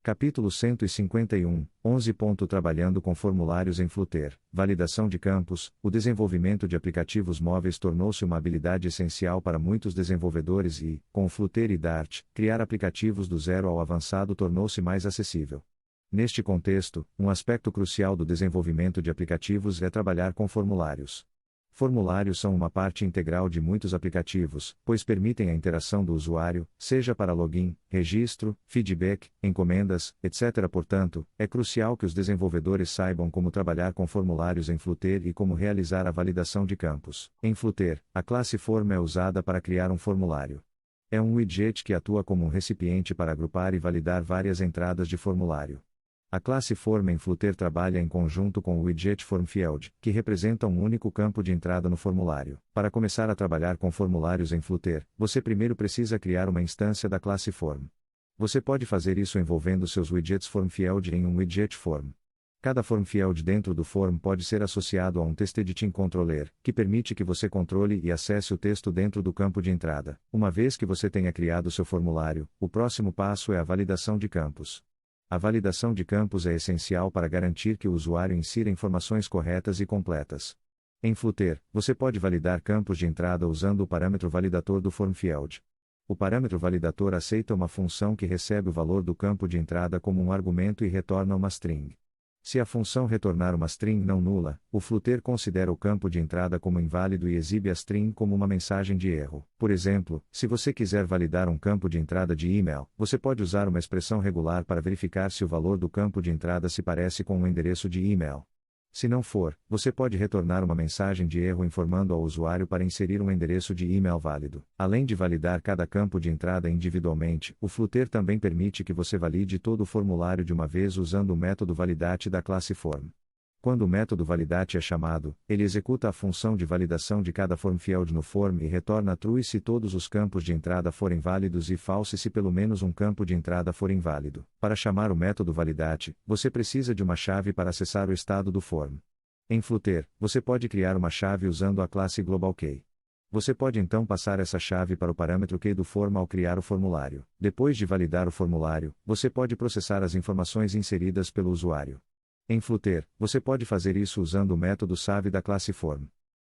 Capítulo 151, 11. Trabalhando com formulários em Flutter, validação de campos. O desenvolvimento de aplicativos móveis tornou-se uma habilidade essencial para muitos desenvolvedores e, com o Flutter e Dart, criar aplicativos do zero ao avançado tornou-se mais acessível. Neste contexto, um aspecto crucial do desenvolvimento de aplicativos é trabalhar com formulários. Formulários são uma parte integral de muitos aplicativos, pois permitem a interação do usuário, seja para login, registro, feedback, encomendas, etc. Portanto, é crucial que os desenvolvedores saibam como trabalhar com formulários em Flutter e como realizar a validação de campos. Em Flutter, a classe Form é usada para criar um formulário. É um widget que atua como um recipiente para agrupar e validar várias entradas de formulário. A classe Form em Flutter trabalha em conjunto com o widget FormField, que representa um único campo de entrada no formulário. Para começar a trabalhar com formulários em Flutter, você primeiro precisa criar uma instância da classe Form. Você pode fazer isso envolvendo seus widgets FormField em um widget Form. Cada FormField dentro do Form pode ser associado a um TextEditing-Controller, que permite que você controle e acesse o texto dentro do campo de entrada. Uma vez que você tenha criado seu formulário, o próximo passo é a validação de campos. A validação de campos é essencial para garantir que o usuário insira informações corretas e completas. Em Flutter, você pode validar campos de entrada usando o parâmetro validator do FormField. O parâmetro validador aceita uma função que recebe o valor do campo de entrada como um argumento e retorna uma string. Se a função retornar uma string não nula, o Flutter considera o campo de entrada como inválido e exibe a string como uma mensagem de erro. Por exemplo, se você quiser validar um campo de entrada de e-mail, você pode usar uma expressão regular para verificar se o valor do campo de entrada se parece com um endereço de e-mail. Se não for, você pode retornar uma mensagem de erro informando ao usuário para inserir um endereço de e-mail válido. Além de validar cada campo de entrada individualmente, o Flutter também permite que você valide todo o formulário de uma vez usando o método validate da classe Form. Quando o método validate é chamado, ele executa a função de validação de cada FormField no Form e retorna true se todos os campos de entrada forem válidos e false se pelo menos um campo de entrada for inválido. Para chamar o método validate, você precisa de uma chave para acessar o estado do Form. Em Flutter, você pode criar uma chave usando a classe GlobalKey. Você pode então passar essa chave para o parâmetro key do Form ao criar o formulário. Depois de validar o formulário, você pode processar as informações inseridas pelo usuário. Em Flutter, você pode fazer isso usando o método save da classe Form.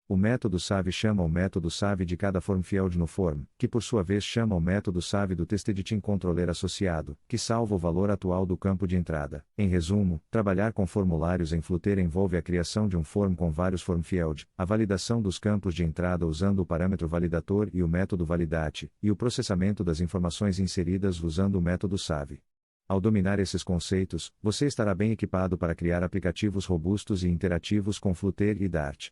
O método save chama o método save de cada FormField no Form, que por sua vez chama o método save do TextEditing-Controller associado, que salva o valor atual do campo de entrada. Em resumo, trabalhar com formulários em Flutter envolve a criação de um Form com vários FormField, a validação dos campos de entrada usando o parâmetro validador e o método validate, e o processamento das informações inseridas usando o método save. Ao dominar esses conceitos, você estará bem equipado para criar aplicativos robustos e interativos com Flutter e Dart.